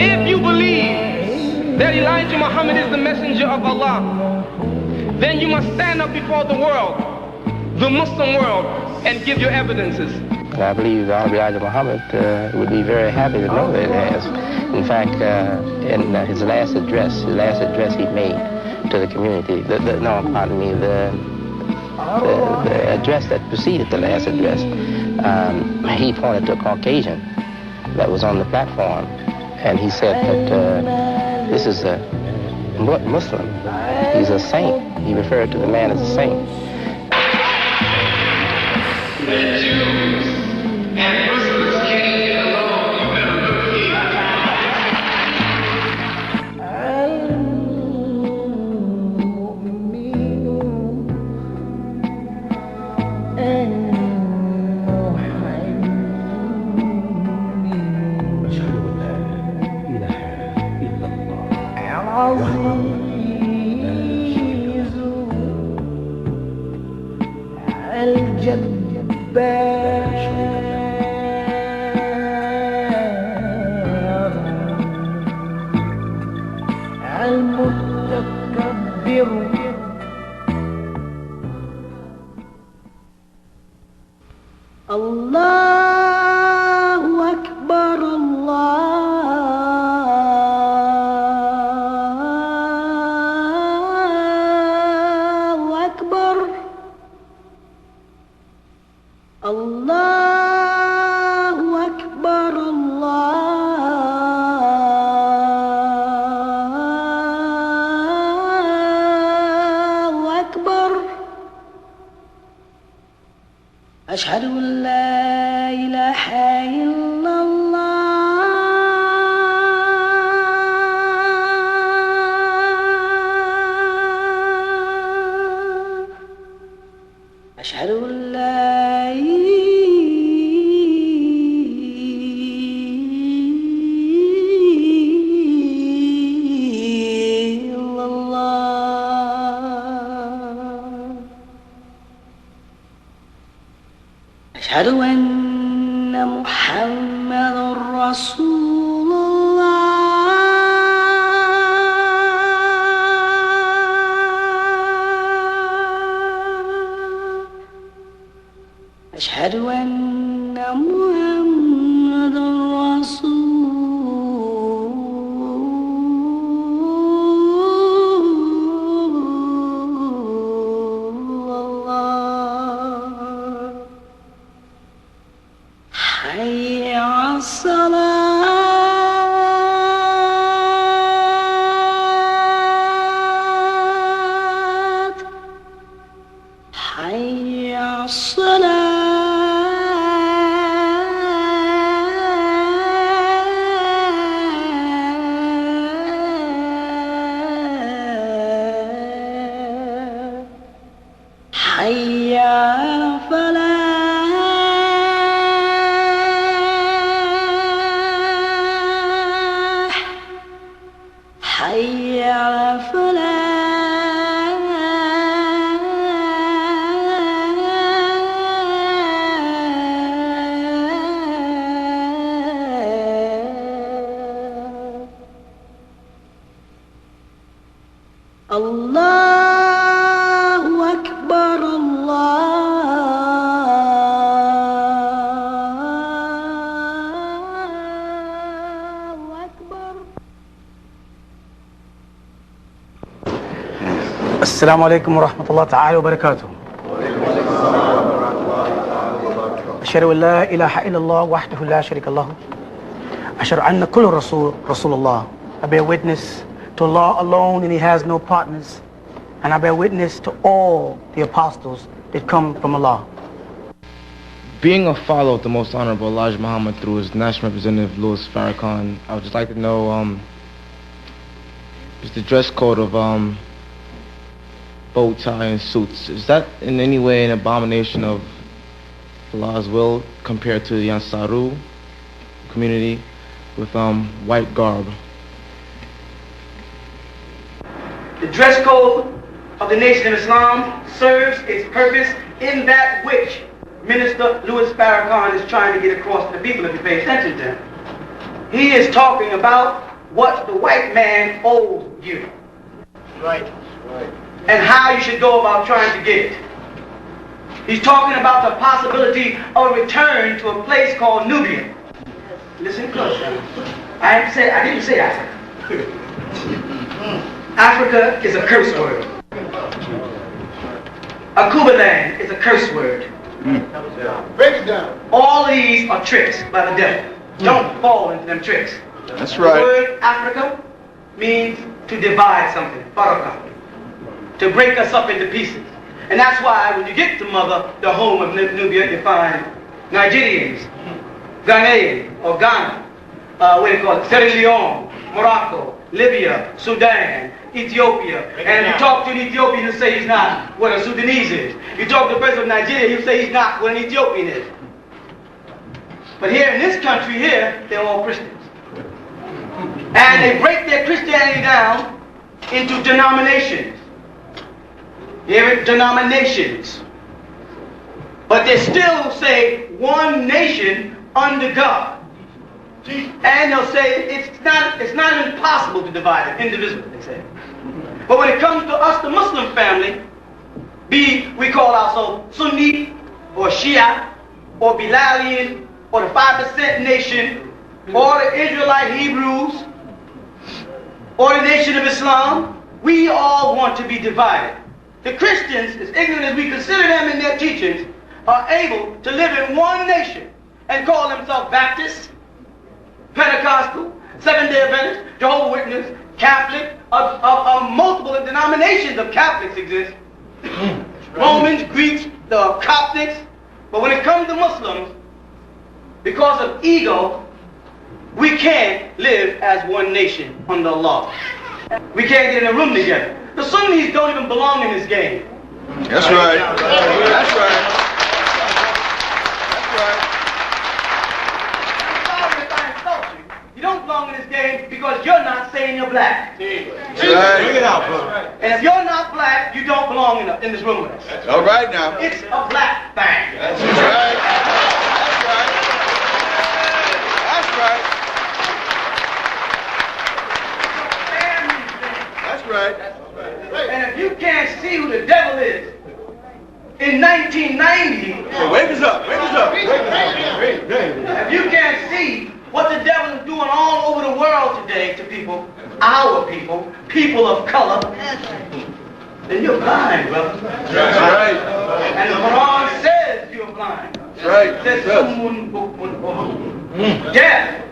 if you believe that Elijah Muhammad is the messenger of Allah, then you must stand up before the world, the Muslim world, and give your evidences. I believe the Honorable Elijah Muhammad would be very happy to know that it has. In fact, in his last address he made to the community, the address that preceded the last address, he pointed to a Caucasian that was on the platform, and he said that this is a Muslim. He's a saint. He referred to the man as a saint. The Jews and Muslims can't get along, you better look here. أشهد أن لا إله إلا الله أشهد أن لا إلا الله أشهد أن محمد رسول الله أشهد أن محمد رسول الله حي على الصلاة حي على الصلاة حي على الفلاح حي على الفلاح الله أكبر الله أكبر. السلام عليكم ورحمة الله تعالى وبركاته. أشهد أن لا إله إلا الله وحده لا شريك له. أشهد أن كل رسول الله. I bear witness to Allah alone and He has no partners. And I bear witness to all the apostles that come from Allah. Being a follower of the Most Honorable Elijah Muhammad through his National Representative Louis Farrakhan, I would just like to know is the dress code of bow tie and suits, is that in any way an abomination of Allah's will compared to the Ansaaru community with white garb? The dress code of the Nation of Islam serves its purpose in that which Minister Louis Farrakhan is trying to get across to the people if you pay attention to him. He is talking about what the white man owes you. Right. And how you should go about trying to get it. He's talking about the possibility of a return to a place called Nubia. Listen closely. I didn't say Africa. Africa is a curse word. Akuba land is a curse word. Break it down. All these are tricks by the devil. Don't fall into them tricks. That's right. The word Africa means to divide something, faraka, to break us up into pieces. And that's why when you get to Mother, the home of Nubia, you find Nigerians, Ghanaians, or Ghana, what do you call it, Sierra Leone, Morocco, Libya, Sudan, Ethiopia. And if you talk to an Ethiopian, he'll say he's not what a Sudanese is. You talk to the president of Nigeria, he'll say he's not what an Ethiopian is. But here in this country here, they're all Christians. And they break their Christianity down into denominations. Denominations. But they still say one nation under God. And they'll say it's not impossible to divide it, indivisible, they say. But when it comes to us, the Muslim family, we call ourselves Sunni or Shia or Bilalian or the 5% nation or the Israelite Hebrews or the Nation of Islam. We all want to be divided. The Christians, as ignorant as we consider them in their teachings, are able to live in one nation and call themselves Baptists, Pentecostal, Seventh-day Adventist, Jehovah's Witness, Catholic, multiple denominations of Catholics exist. Romans, Greeks, the Coptics. But when it comes to Muslims, because of ego, we can't live as one nation under Allah. We can't get in a room together. The Sunnis don't even belong in this game. That's right. That's right. That's right. I'm sorry if I insult you. You don't belong in this game because you're not saying you're black. That's right. Bring it out, brother. And if you're not black, you don't belong in this room with us. All right now. It's a black thing. That's right. That's right. That's right. That's right. And if you can't see who the devil is, in 1990, Wake us up. Wake us up. if you can't see what the devil is doing all over the world today to people, our people, people of color, then you're blind, brother. That's right. And the Quran says you're blind. That's right. It says someone deaf.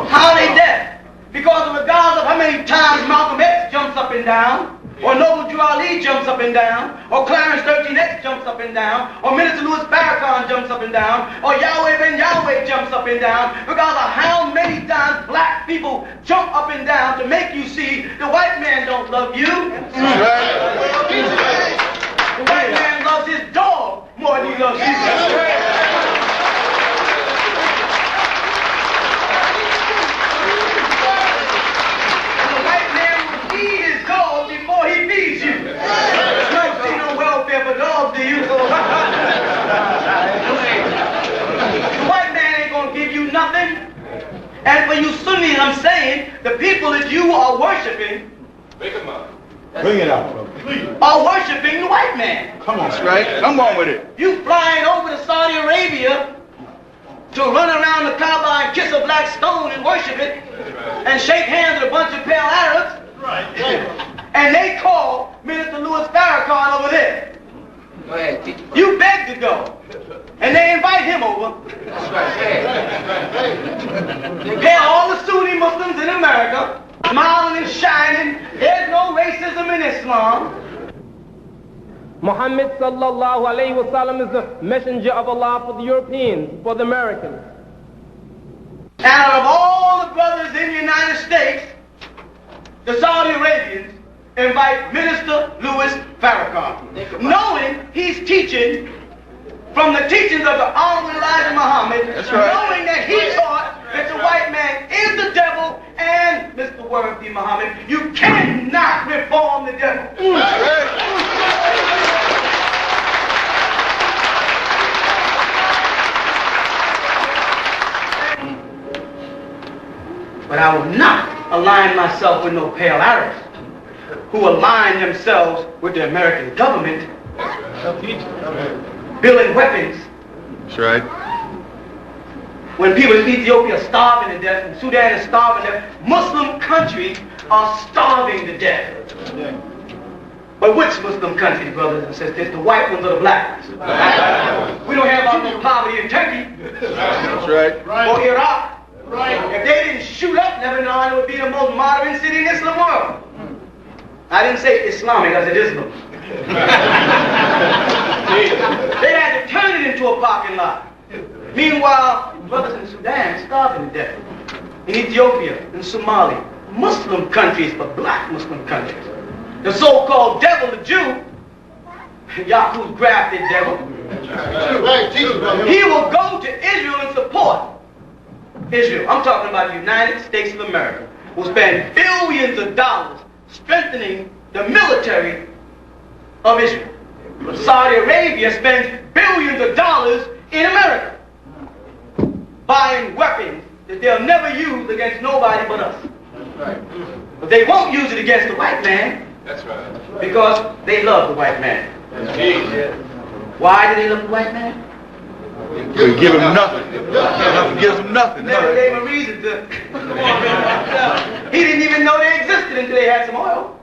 How are they deaf? Because regardless of how many times Malcolm X jumps up and down, or Noble Drew Ali jumps up and down, or Clarence 13X jumps up and down, or Minister Louis Farrakhan jumps up and down, or Yahweh Ben Yahweh jumps up and down, regardless of how many times black people jump up and down to make you see the white man don't love you. That's right. The white man loves his dog more than he loves you. Before he feeds you. You don't see no welfare for dogs, do you? The white man ain't gonna give you nothing. And for you Sunnis, I'm saying, the people that you are worshiping, Bring it out, brother. are worshiping the white man. Come on. That's right. Come on with it. You flying over to Saudi Arabia to run around the Kaaba and kiss a black stone and worship it, and shake hands with a bunch of pale Arabs. Right. And they call Minister Louis Farrakhan over there. Go ahead, teach. You beg to go. And they invite him over. That's right. They're all the Sunni Muslims in America, smiling and shining. There's no racism in Islam. Muhammad sallallahu alayhi wa sallam is the messenger of Allah for the Europeans, for the Americans. And out of all the brothers in the United States, the Saudi Arabians invite Minister Louis Farrakhan, knowing he's teaching from the teachings of the Honorable Elijah Muhammad, knowing that he taught that the white man is the devil and Mr. Worthy Muhammad. You cannot reform the devil. But I will not align myself with no pale Arabs who align themselves with the American government, building weapons. That's right. When people in Ethiopia are starving to death, and Sudan is starving to death, Muslim countries are starving to death. But which Muslim countries, brothers and sisters? The white ones or the black ones? We don't have no poverty in Turkey. That's right. Or Iraq. If they didn't shoot up Lebanon, it would be the most modern city in Islam world. I didn't say Islamic, I said Islam. They had to turn it into a parking lot. Meanwhile, brothers in Sudan starving to death. In Ethiopia, in Somalia, Muslim countries, but black Muslim countries. The so-called devil, the Jew, Yahu's grafted devil, he will go to Israel and support Israel. I'm talking about the United States of America, will spend billions of dollars strengthening the military of Israel. But Saudi Arabia spends billions of dollars in America, buying weapons that they'll never use against nobody but us. But they won't use it against the white man. That's right. Because they love the white man. Why do they love the white man? We give him nothing. Nothing gives him nothing. Never gave him a reason to. He didn't even know they existed until they had some oil.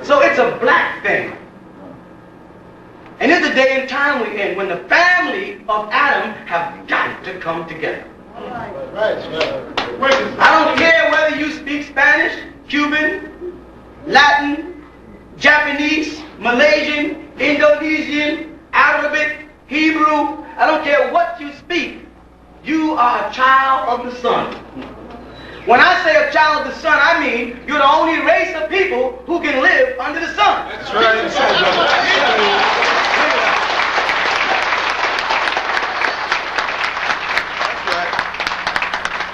So it's a black thing. And it's a day and time we're in when the family of Adam have got to come together. I don't care whether you speak Spanish, Cuban, Latin, Japanese, Malaysian, Indonesian, Arabic, Hebrew. I don't care what you speak. You are a child of the sun. When I say a child of the sun, I mean you're the only race of people who can live under the sun. That's right. That's right.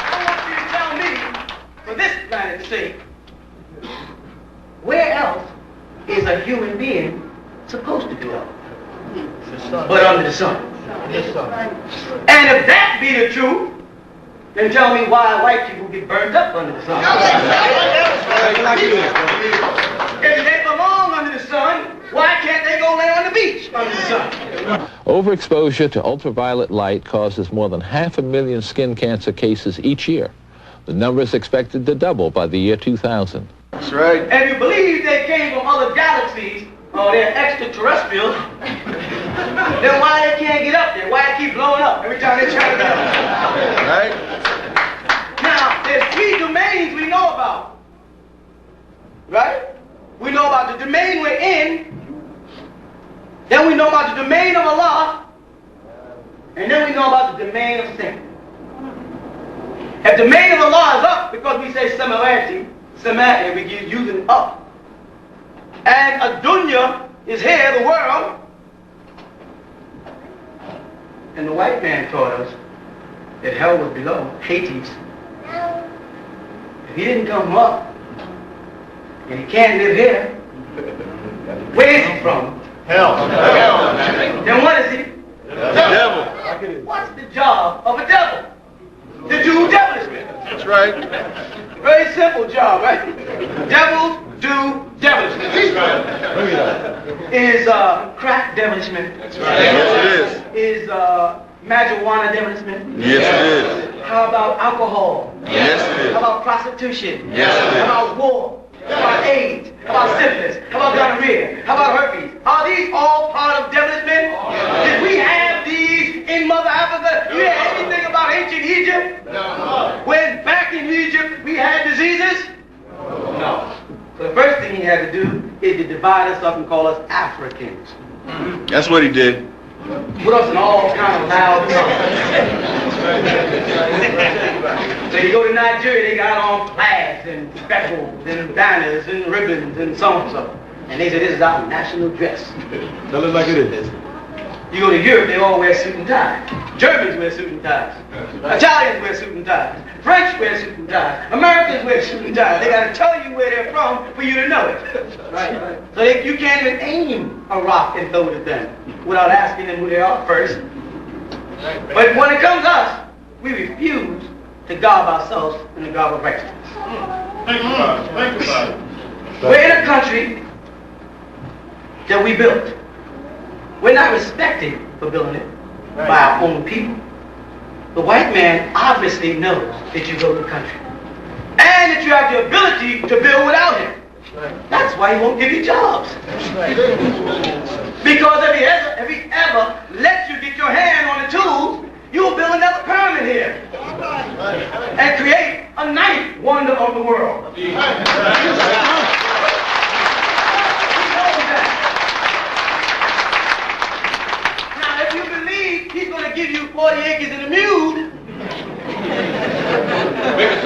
I want you to tell me, for this planet's sake, where else is a human being supposed to dwell? But under the sun. And if that be the truth, then tell me why white people get burned up under the sun. If they belong under the sun, why can't they go lay on the beach under the sun? Overexposure to ultraviolet light causes more than 500,000 skin cancer cases each year. The number is expected to double by the year 2000. That's right. And you believe they came from other galaxies, or they're extraterrestrials, then why they can't get up there? Why they keep blowing up every time they try to get up? Right. Now, there's 3 domains we know about. Right? We know about the domain we're in, then we know about the domain of Allah, and then we know about the domain of sin. If the domain of Allah is up, because we say similarity, we keep using up. And a dunya is here, the world. And the white man taught us that hell was below, Hades. If he didn't come up, and he can't live here, where is he from? Hell. Then what is he? Devil. What's the job of a devil? To do devilishment. That's right. Very simple job, right? Devils do devilishment. Is crack devilishment? That's right. Yes, it Is marijuana devilishment? is. Yes, it is. How about alcohol? Yes, it is. How about prostitution? Yes, it is. How about war? How about AIDS? How about syphilis? How about gonorrhea? How about herpes? Are these all part of devilishment? Did we have these in Mother Africa? You hear anything about ancient Egypt? No. When back in Egypt we had diseases? No. So the first thing he had to do is to divide us up and call us Africans. That's what he did. Put us in all kind of loud songs. So you go to Nigeria, they got on plaids and speckles and banners and ribbons and so and so. And they say this is our national dress. Tell it like it is. You go to Europe, they all wear suit and tie. Germans wear suit and ties. Italians wear suit and ties. French wear suit and ties. Americans wear suit and ties. They got to tell you where they're from for you to know it. Right? So you can't even aim a rock and throw it at them without asking them who they are first. But when it comes to us, we refuse to garb ourselves in the garb of righteousness. Think about it. Think about it. We're in a country that we built. We're not respected for building it by our own people. The white man obviously knows that you built the country and that you have the ability to build without him. That's why he won't give you jobs. Because if he ever lets you get your hand on the tools, you'll build another pyramid here and create a ninth wonder of the world. He knows that. Now, if you believe he's going to give you 40 acres and a mule,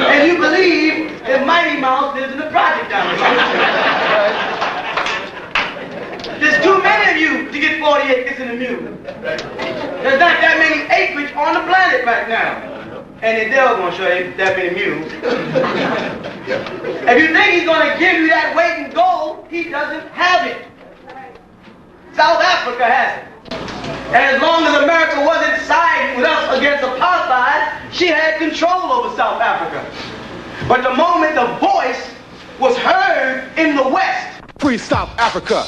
and you believe that Mighty Mouse lives in the project down the road, there's too many of you to get 40 acres and a mule. There's not that many acreage on the planet right now. And they're going to show you that many mules. If you think he's going to give you that weight in gold, he doesn't have it. South Africa has it. And as long as America wasn't siding with us against apartheid, she had control over South Africa. But the moment the voice was heard in the West, Free South Africa.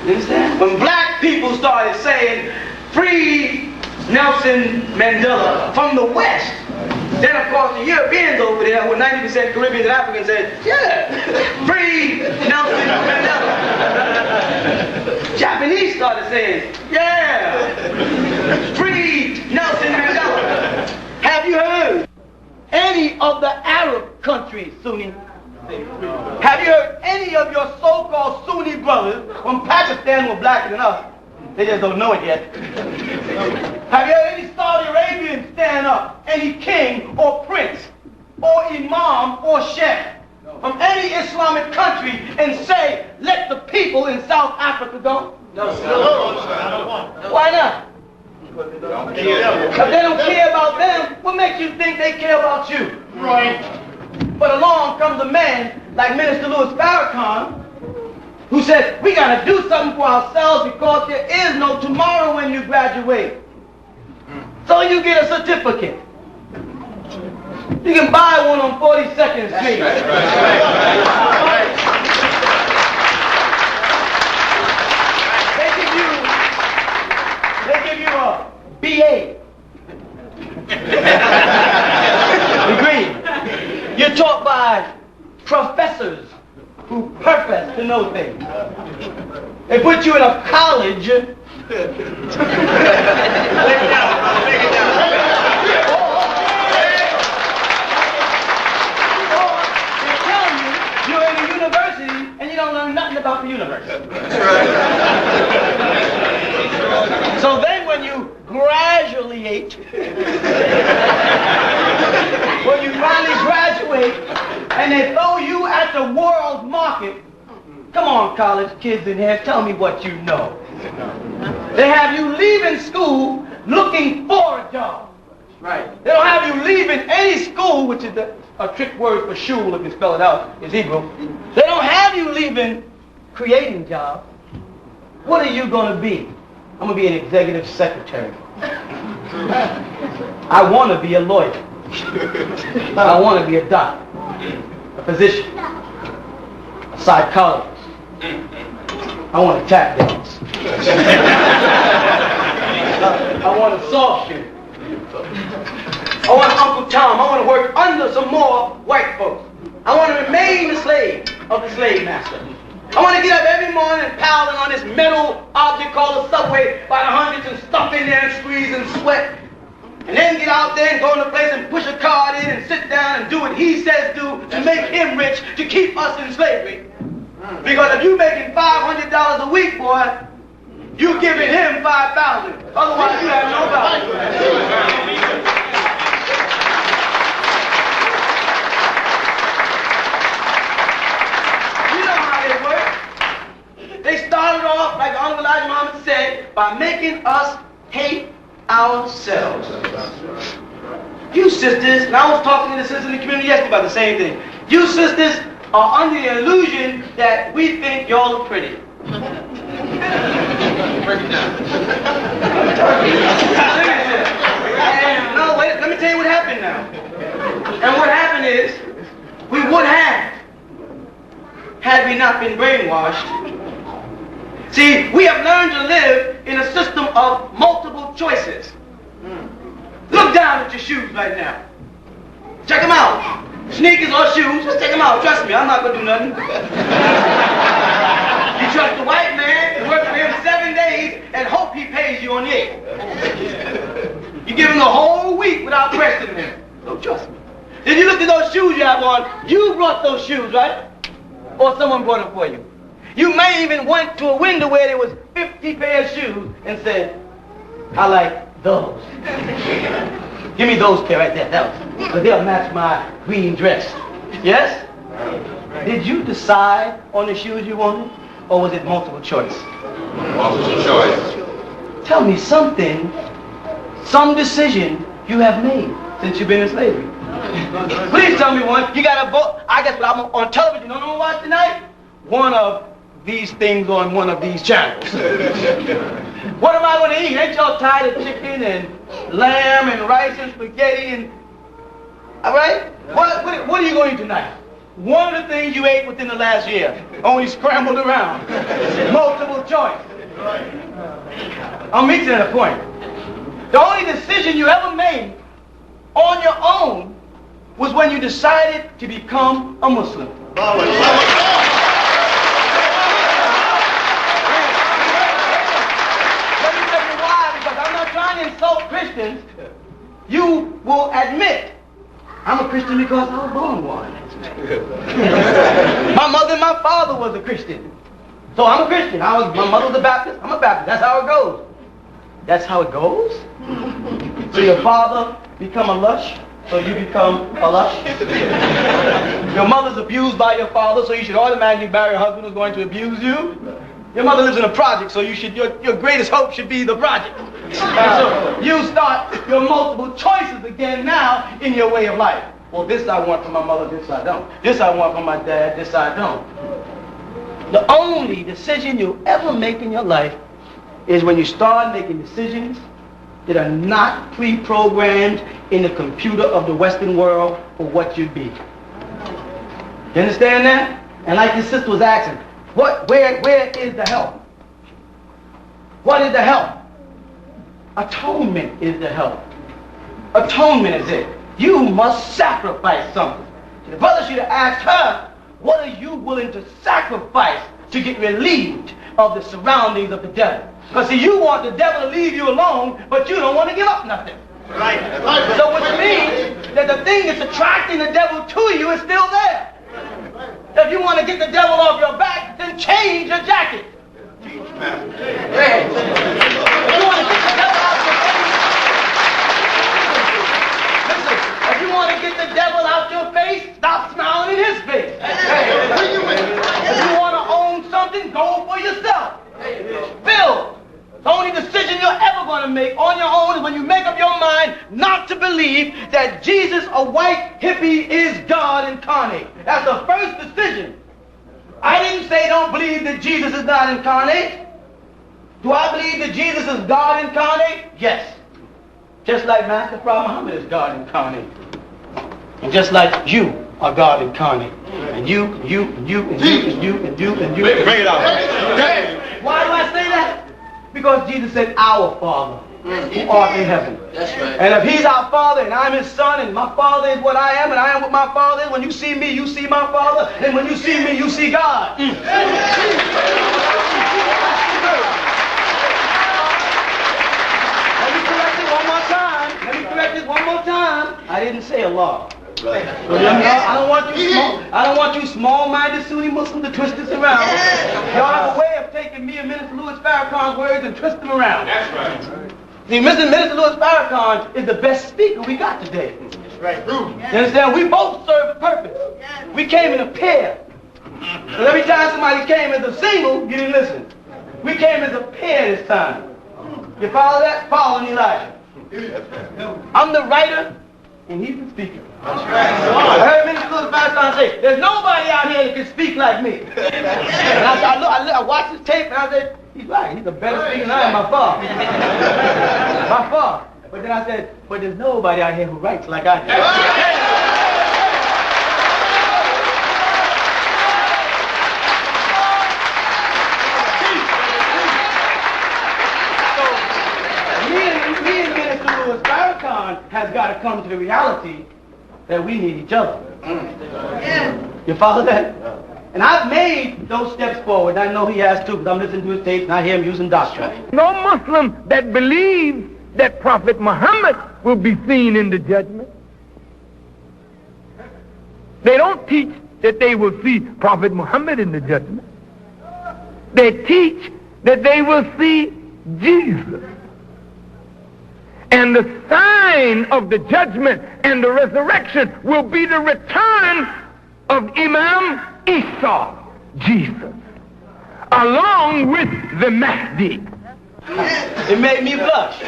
you understand? When black people started saying, free Nelson Mandela from the West, then of course the Europeans over there with 90% Caribbeans and Africans said, yeah, free Nelson Mandela. Japanese started saying, yeah, free Nelson Mandela. Have you heard any of the Arab countries, Sunni? Have you heard any of your so-called Sunni brothers from Pakistan who are blacker than us? They just don't know it yet. Have you heard any Saudi Arabians stand up, any king or prince or imam or sheikh from any Islamic country and say, let the people in South Africa go? No, sir. Why not? If they don't care about them, what makes you think they care about you? Right. But along comes a man like Minister Louis Farrakhan, who says, we got to do something for ourselves because there is no tomorrow when you graduate. So you get a certificate. You can buy one on 42nd Street. They give you a BA degree. You're taught by professors who profess to know things. They put you in a college. Take it down. They tell you you're in a university and you don't learn nothing about the universe. So then when you graduate, when you finally graduate, and they throw you at the world market, come on, college kids in here, tell me what you know. They have you leaving school looking for a job. Right. They don't have you leaving any school, which is a trick word for shul, if you spell it out, is Hebrew. They don't have you leaving creating jobs. What are you going to be? I'm going to be an executive secretary. I want to be a lawyer. I want to be a doctor, a physician, a psychologist. I want to tap dance. I want a soft shoe. I want Uncle Tom. I want to work under some more white folks. I want to remain the slave of the slave master. I want to get up every morning and pounding on this metal object called a subway by the hundreds and stuff in there and squeeze and sweat. And then get out there and go in the place and push a card in and sit down and do what he says do to make him rich, to keep us in slavery. Because if you're making $500 a week, boy, you're giving him $5,000. Otherwise, you have no value. You know how they work. They started off, like Honorable Elijah Muhammad said, by making us hate ourselves. You sisters, and I was talking to the sisters in the community yesterday about the same thing. You sisters are under the illusion that we think y'all are pretty. No, wait, let me tell you what happened now. is, we would have, had we not been brainwashed. See, we have learned to live in a system of multiple choices. Look down at your shoes right now. Check them out. Sneakers or shoes, just check them out. Trust me, I'm not going to do nothing. You trust the white man to work for him 7 days and hope he pays you on the 8th. You give him the whole week without questioning him. Don't trust me. If you look at those shoes you have on, you brought those shoes, right? Or someone brought them for you. You may even went to a window where there was 50 pairs of shoes and said, I like those. Give me those pair right there, because they'll match my green dress. Yes? Did you decide on the shoes you wanted, or was it multiple choice? Multiple choice. Tell me something, some decision you have made since you've been in slavery. Please tell me one. You got a book. I guess I'm on television. You know what I'm watching tonight? One of these things on one of these channels. What am I going to eat? Ain't y'all tired of chicken and lamb and rice and spaghetti and... All right? What are you going to eat tonight? One of the things you ate within the last year. Only scrambled around. Multiple choice. I'm reaching a point. The only decision you ever made on your own was when you decided to become a Muslim. Trying to insult Christians, you will admit, I'm a Christian because I was born one. My mother and my father was a Christian. So I'm a Christian. My mother was a Baptist, I'm a Baptist. That's how it goes. That's how it goes? So your father become a lush, so you become a lush. Your mother's abused by your father, so you should automatically marry a husband who's going to abuse you. Your mother lives in a project, so your greatest hope should be the project. So you start your multiple choices again now in your way of life. Well, this I want from my mother, this I don't. This I want from my dad, this I don't. The only decision you'll ever make in your life is when you start making decisions that are not pre-programmed in the computer of the Western world for what you'd be. You understand that? And like this sister was asking, where is the help? What is the help? Atonement is the help. Atonement is it. You must sacrifice something. The brother should have asked her, what are you willing to sacrifice to get relieved of the surroundings of the devil? Because see, you want the devil to leave you alone, but you don't want to give up nothing. Right. So which means that the thing that's attracting the devil to you is still there. If you want to get the devil off your back, then change your jacket. If you want to get the devil out your face, listen, if you want to get the devil out your face, stop smiling in his face. If you want to own something, go for yourself. Build. The only decision you're ever going to make on your own is when you make up your mind not to believe that Jesus, a white hippie, is God incarnate. That's the first decision. I didn't say don't believe that Jesus is God incarnate. Do I believe that Jesus is God incarnate? Yes. Just like Master Prophet Muhammad is God incarnate. And just like you are God incarnate. And you, and you, and you, and you, and you, and you, and you. Bring it out. Why do I say that? Because Jesus said, our Father, who art in heaven. That's right. And if he's our Father, and I'm his son, and my Father is what I am, and I am what my Father is, when you see me, you see my Father, and when you see me, you see God. Let me correct it one more time. Let me correct it one more time. I didn't say Allah. Right. I don't want you small-minded Sunni Muslims to twist this around. Y'all have a way of taking me and Minister Louis Farrakhan's words and twist them around. That's right. See, Minister Louis Farrakhan is the best speaker we got today. That's right. You understand? We both serve a purpose. We came in a pair. Because every time somebody came as a single, you didn't listen. We came as a pair this time. You follow that? Following Elijah. I'm the writer, and he's the speaker. I heard Minister Louis Farrakhan say, there's nobody out here that can speak like me. And I watched his tape, and I said, he's right. He's a better speaker than I am by far. By far. But then I said, but there's nobody out here who writes like I do. has got to come to the reality that we need each other. You follow that? And I've made those steps forward. I know he has too, because I'm listening to his tapes and I hear him using doctrine. No Muslim that believes that Prophet Muhammad will be seen in the judgment. They don't teach that they will see Prophet Muhammad in the judgment. They teach that they will see Jesus. And the sign of the judgment and the resurrection will be the return of Imam Isa, Jesus, along with the Mahdi. It made me blush.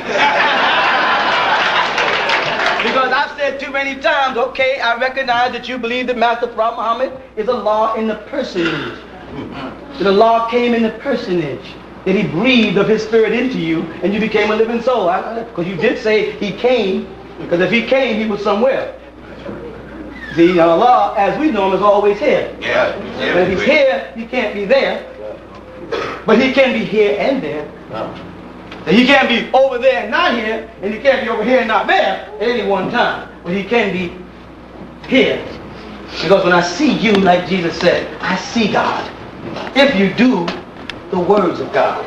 Because I've said too many times, okay, I recognize that you believe that Master Prophet Muhammad is Allah in the personage. That Allah came in the personage. That he breathed of his spirit into you and you became a living soul. Because you did say he came, because if he came, he was somewhere. See, Allah, as we know him, is always here. But if he's here, he can't be there. But he can be here and there. And he can't be over there and not here, and he can't be over here and not there at any one time. But he can be here. Because when I see you, like Jesus said, I see God. If you do the words of God.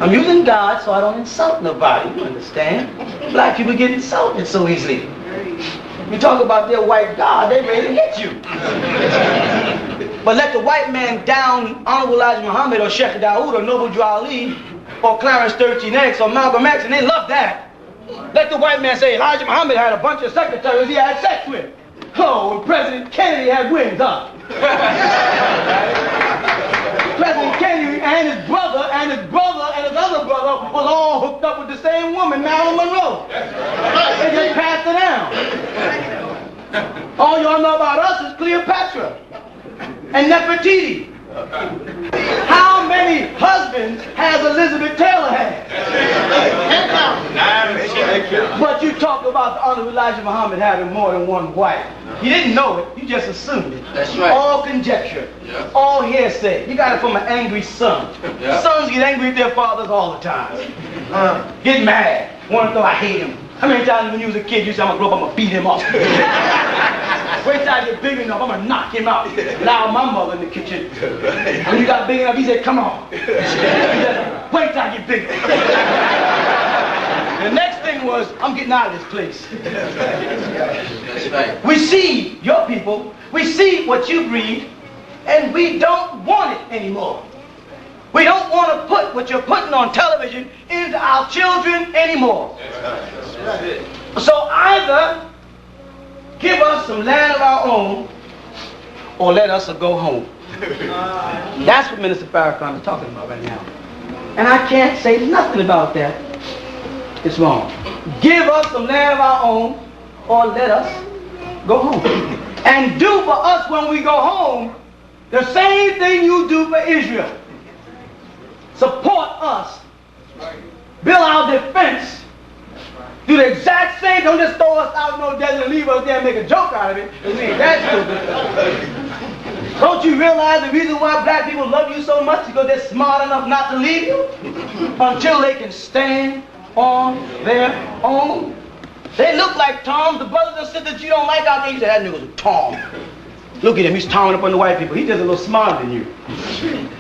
I'm using God so I don't insult nobody, you understand? Black people get insulted so easily. You talk about their white God, they ready to hit you. But let the white man down Honorable Elijah Muhammad or Sheikh Dawood or Noble Drew Ali or Clarence 13X or Malcolm X, and they love that. Let the white man say Elijah Muhammad had a bunch of secretaries he had sex with. Oh, and President Kennedy had wings, huh? President Kennedy and his brother and his other brother was all hooked up with the same woman, Marilyn Monroe. They just passed it down. All y'all know about us is Cleopatra and Nefertiti. How many husbands has Elizabeth Taylor had? But you talk about the Honorable Elijah Muhammad having more than one wife. You didn't know it, you just assumed it. That's right. All conjecture, all hearsay. You got it from an angry son. Sons get angry at their fathers all the time. Get mad, want to know I hate him. How many times when you was a kid you said I'm gonna grow up, I'm gonna beat him up? Wait till I get big enough, I'm gonna knock him out. Allow my mother in the kitchen. When you got big enough, he said, come on. He said, wait till I get big. The next thing was, I'm getting out of this place. That's right. We see your people, we see what you breed, and we don't want it anymore. We don't want to put what you're putting on television into our children anymore. So either give us some land of our own, or let us go home. That's what Minister Farrakhan is talking about right now. And I can't say nothing about that. It's wrong. Give us some land of our own, or let us go home. And do for us when we go home the same thing you do for Israel. Support us. Build our defense. Do the exact same. Don't just throw us out in no desert and leave us there and make a joke out of it. We ain't that stupid. Don't you realize the reason why black people love you so much is because they're smart enough not to leave you until they can stand on their own? They look like Tom. The brothers and sisters you don't like out there, you say, that nigga's a Tom. Look at him, he's towering up on the white people. He's just a little smarter than you.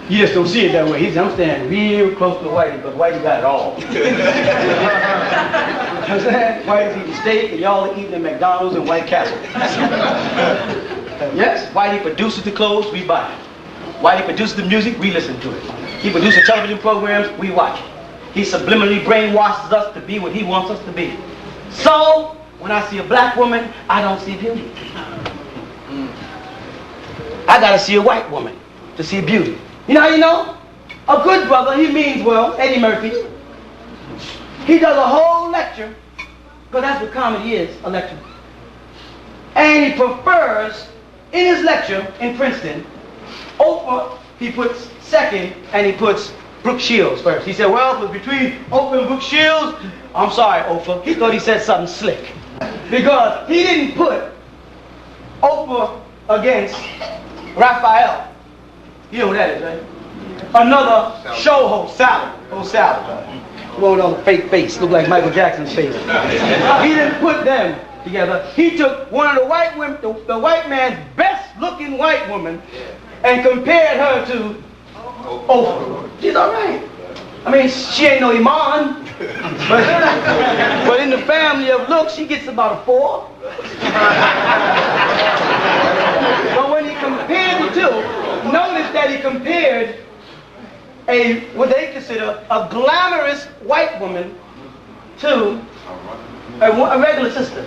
You just don't see it that way. I'm standing real close to Whitey, because Whitey got it all. You know what I'm saying? Whitey's eating steak, and y'all are eating at McDonald's and White Castle. Yes, Whitey produces the clothes, we buy it. Whitey produces the music, we listen to it. He produces television programs, we watch it. He subliminally brainwashes us to be what he wants us to be. So, when I see a black woman, I don't see beauty. I gotta see a white woman to see beauty. You know how you know? A good brother, he means well, Eddie Murphy. He does a whole lecture, because that's what comedy is, a lecture. And he prefers, in his lecture in Princeton, Oprah, he puts second, and he puts Brooke Shields first. He said, well, it was between Oprah and Brooke Shields. I'm sorry, Oprah. He thought he said something slick. Because he didn't put Oprah against Raphael. You know who that is, right? Another show host, Salad. The one with all the fake face, looked like Michael Jackson's face. He didn't put them together. He took one of the white women, the white man's best-looking white woman, and compared her to Oprah. She's all right. I mean, she ain't no Iman, but in the family of looks, she gets about a 4. But when he compared the two, notice that he compared what they consider a glamorous white woman to a regular sister.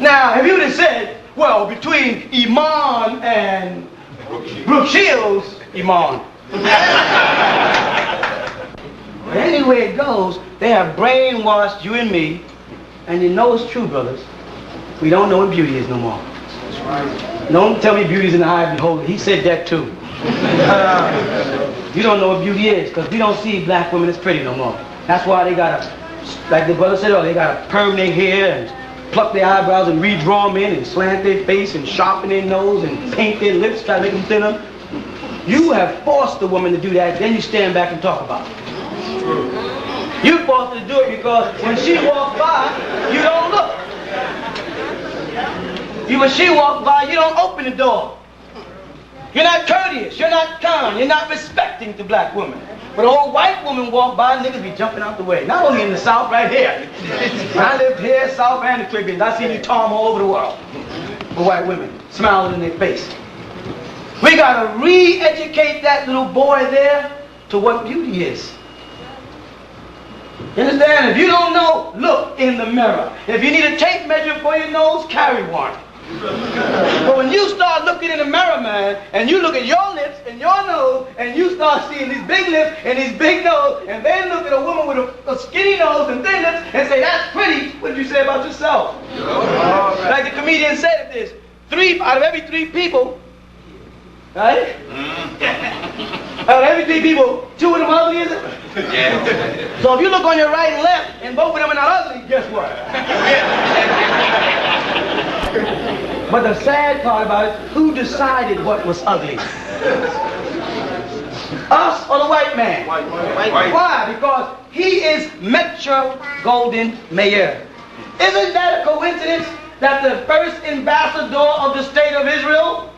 Now, if you would have said, well, between Iman and Brooke Shields, Iman. But anyway it goes, they have brainwashed you and me, and you know it's true, brothers. We don't know what beauty is no more. Don't tell me beauty's in the eye of the beholder. He said that too. You don't know what beauty is, because we don't see black women as pretty no more. That's why they gotta, like the brother said earlier, they gotta perm their hair and pluck their eyebrows and redraw them in and slant their face and sharpen their nose and paint their lips, try to make them thinner. You have forced the woman to do that, then you stand back and talk about it. You forced her to do it because when she walks by, you don't look. When she walks by, you don't open the door. You're not courteous, you're not kind, you're not respecting the black woman. But an old white woman walk by, niggas be jumping out the way. Not only in the South, right here. I lived here, South and the Caribbean. I seen you Tom all over the world. For white women, smiling in their face. We gotta re-educate that little boy there to what beauty is. You understand? If you don't know, look in the mirror. If you need a tape measure for your nose, carry one. But when you start looking in the mirror, man, and you look at your lips and your nose, and you start seeing these big lips and these big nose, and then look at a woman with a skinny nose and thin lips and say, that's pretty, what did you say about yourself? Right. Like the comedian said, this, 3 out of every 3 people, right? Out of every 3 people, 2 of them ugly, is it? Yeah. So if you look on your right and left, and both of them are not ugly, guess what? But the sad part about it, who decided what was ugly? Us or the white man? White. Why? Because he is Metro Golden Mayor. Isn't that a coincidence that the first ambassador of the state of Israel,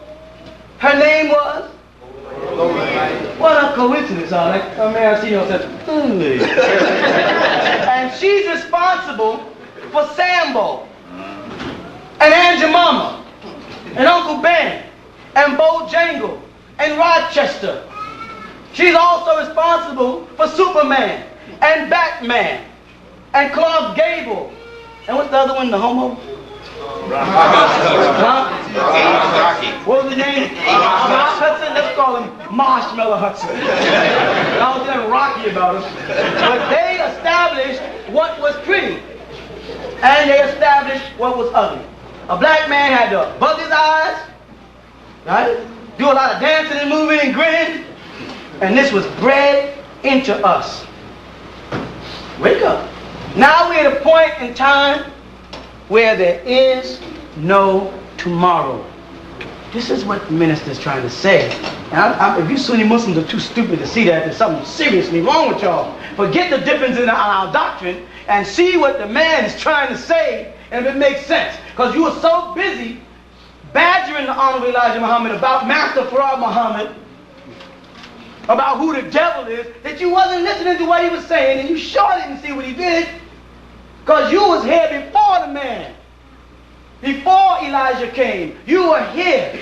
her name was? What a coincidence, Alex. A man I see you said, and she's responsible for Sambo, and Aunt Jemima, and Uncle Ben, and Bojangle, and Rochester. She's also responsible for Superman, and Batman, and Clark Gable, and what's the other one, the homo? Rocky. What was the name? Rock Hudson? Let's call him Marshmallow Hudson. I was getting rocky about him. But they established what was pretty. And they established what was ugly. A black man had to bug his eyes, right? Do a lot of dancing and moving and grinning. And this was bred into us. Wake up. Now we're at a point in time where there is no tomorrow. This is what the minister's trying to say. Now, if you Sunni Muslims are too stupid to see that, there's something seriously wrong with y'all. Forget the difference in our doctrine and see what the man is trying to say, and if it makes sense. Because you were so busy badgering the Honorable Elijah Muhammad about Master Farad Muhammad, about who the devil is, that you wasn't listening to what he was saying, and you sure didn't see what he did. Because you was here before the man. Before Elijah came, you were here.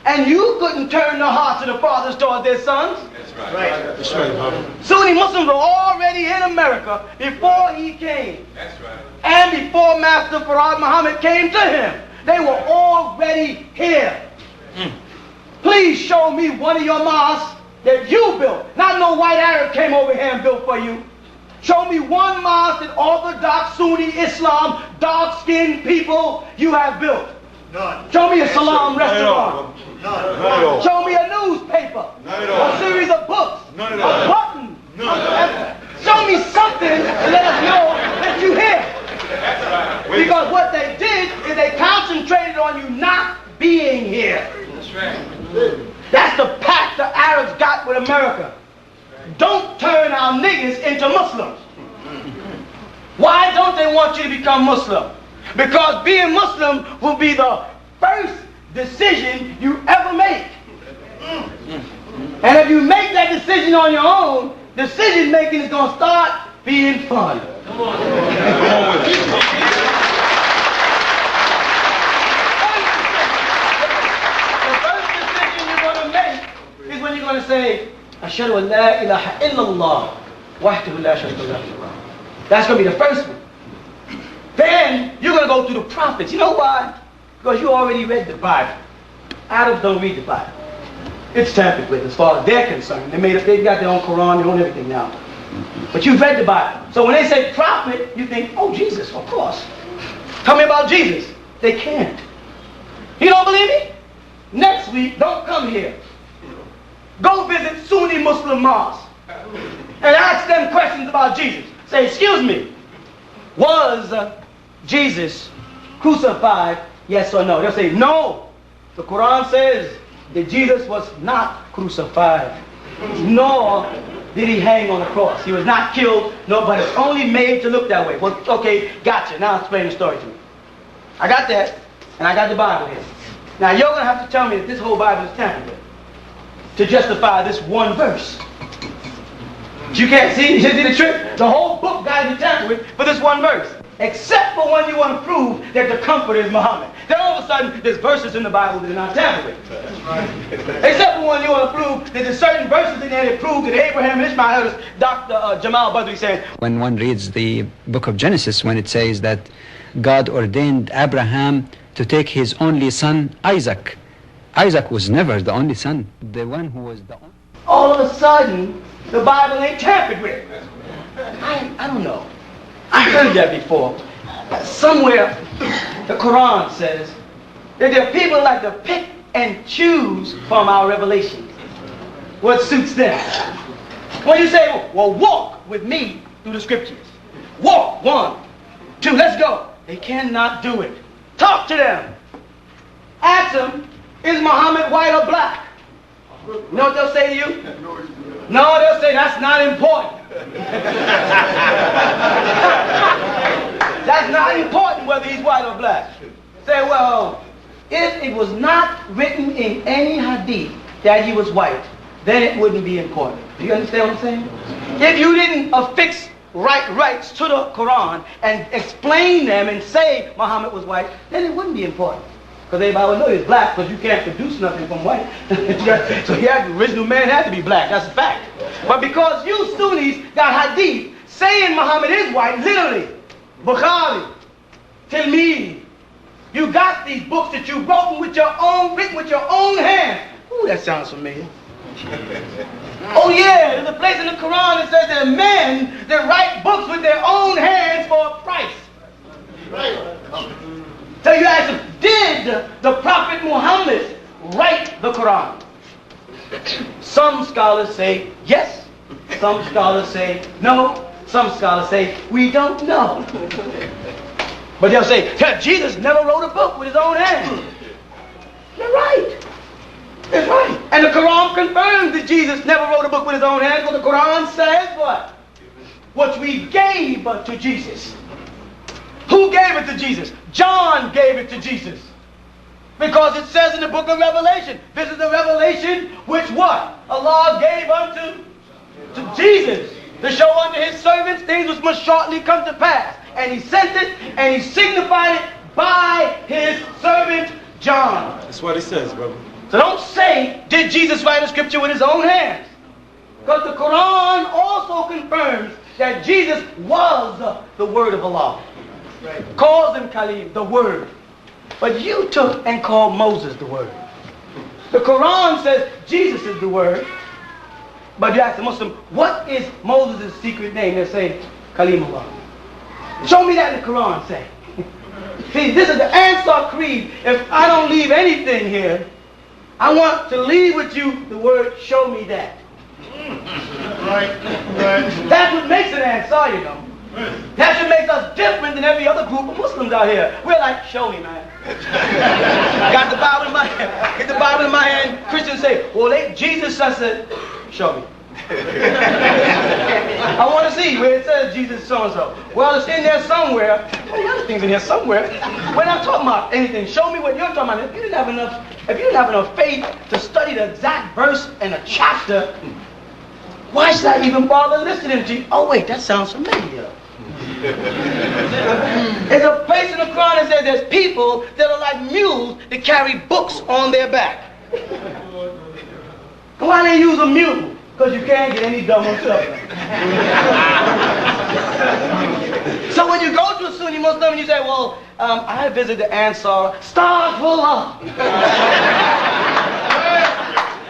And you couldn't turn the hearts of the fathers towards their sons. That's right. That's right, Papa. Sunni Muslims were already in America before he came. That's right. And before Master Farad Muhammad came to him. They were already here. Please show me one of your mosques that you built. Not no white Arab came over here and built for you. Show me one mosque that Orthodox Sunni Islam, dark-skinned people you have built. None. Show me a Salam restaurant. None. Not at all. Show me a newspaper. Not at all. A series of books. None at a all. button. None. Show me something to let us know that you're here. That's right. Because what they did is they concentrated on you not being here. That's right. That's the pact the Arabs got with America. Don't turn our niggas into Muslims. they want you to become Muslim? Because being Muslim will be the first decision you ever make. And if you make that decision on your own, decision making is going to start being fun. Come on with it. The first decision you're going to make is when you're going to say, Ashhadu an la ilaha illallah wahdahu la sharika lahu. That's going to be the first one. Then you're going to go through the prophets. You know why? Because you already read the Bible. Arabs don't read the Bible. It's tampered with as far as they're concerned. They've got their own Quran, their own everything now. But you've read the Bible. So when they say prophet, you think, oh, Jesus, of course. Tell me about Jesus. They can't. You don't believe me? Next week, don't come here. Go visit Sunni Muslim mosques and ask them questions about Jesus. Say, excuse me, was Jesus crucified, yes or no? They'll say, no. The Quran says that Jesus was not crucified, nor did he hang on the cross. He was not killed, no, but it's only made to look that way. Well, okay, gotcha. Now explain the story to me. I got that, and I got the Bible here. Now you're going to have to tell me that this whole Bible is tampered with to justify this one verse. You can't see the trick? The whole book got to be tampered with for this one verse. Except for when you want to prove that the comforter is Muhammad. Then all of a sudden, there's verses in the Bible that are not tampered with. That's right. Except for when you want to prove that there's certain verses in there that prove that Abraham and Ishmael, as Dr. Jamal Badri said. When one reads the book of Genesis, when it says that God ordained Abraham to take his only son, Isaac. Isaac was never the only son. The one who was the only... All of a sudden, the Bible ain't tampered with. I don't know. I heard that before. Somewhere, the Quran says that there are people who like to pick and choose from our revelation what suits them. When you say, well, walk with me through the scriptures. Walk, 1, 2, let's go. They cannot do it. Talk to them. Ask them, is Muhammad white or black? You know what they'll say to you? No, they'll say that's not important. That's not important whether he's white or black. Say, well, if it was not written in any hadith that he was white, then it wouldn't be important. Do you understand what I'm saying? If you didn't affix rights to the Quran and explain them and say Muhammad was white, then it wouldn't be important. Because everybody would know he's black, because you can't produce nothing from white. So the original man had to be black, that's a fact. But because you Sunnis got hadith saying Muhammad is white, literally, Bukhari, Tilmid, you got these books that you wrote with your own, written with your own hand. Ooh, that sounds familiar. Oh yeah, there's a place in the Quran that says there are men that write books with their own hands for a price. Right. So you ask them, did the Prophet Muhammad write the Quran? Some scholars say yes, some scholars say no, some scholars say we don't know. But they'll say, yeah, Jesus never wrote a book with his own hands. They're right. That's right. And the Quran confirms that Jesus never wrote a book with his own hands, but the Quran says what? What we gave to Jesus. Who gave it to Jesus? John gave it to Jesus. Because it says in the book of Revelation, this is the revelation which what? Allah gave unto Jesus to show unto his servants things which must shortly come to pass. And he sent it and he signified it by his servant John. That's what it says, brother. So don't say, did Jesus write a scripture with his own hands? Because the Quran also confirms that Jesus was the word of Allah. Right. Calls him Kalim, the word. But you took and called Moses the word. The Quran says Jesus is the word. But you ask the Muslim, what is Moses' secret name? They say, Kalimullah. Show me that in the Quran, say. See, this is the Ansaaru creed. If I don't leave anything here, I want to leave with you the word, show me that. Right. That's what makes an Ansaaru, you know. That's what makes us different than every other group of Muslims out here. We're like, show me, man. Got the Bible in my hand. Get the Bible in my hand. Christians say, well, Jesus said, show me. I want to see where it says Jesus is so-and-so. Well, it's in there somewhere. Oh, the other thing's in here somewhere. We're not talking about anything. Show me what you're talking about. If you didn't have enough faith to study the exact verse and a chapter, why should I even bother listening to you? Oh, wait, that sounds familiar. There's a place in the Quran that says there's people that are like mules that carry books on their back. Why they use a mule? Because you can't get any double stuff. So when you go to a Sunni Muslim and you say, well, I visited the Ansaaru, Astaghfirullah.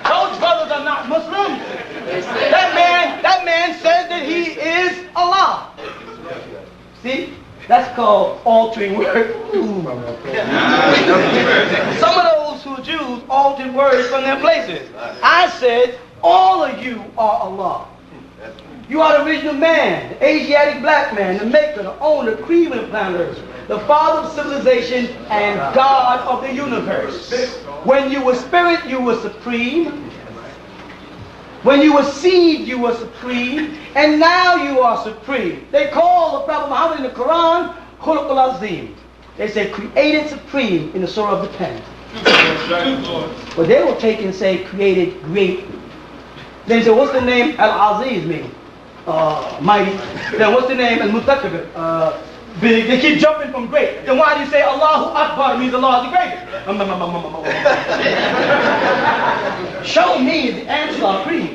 Those brothers are not Muslims. That man says that he is Allah. See? That's called altering words. Some of those who are Jews altered words from their places. I said, all of you are Allah. You are the original man, the Asiatic black man, the maker, the owner, creator of planet Earth, the father of civilization, and God of the universe. When you were spirit, you were supreme. When you were seed, you were supreme. And now you are supreme. They call the Prophet Muhammad in the Quran, Khuluqul Azim. They say created supreme in the Surah of the Pen. But they will take and say created great. Then say, what's the name Al-Aziz mean? Mighty. Then what's the name Al-Mutakabir? Big. They keep jumping from great. Then why do you say Allahu Akbar means Allah is the greatest? Show me the Ansaaru creed.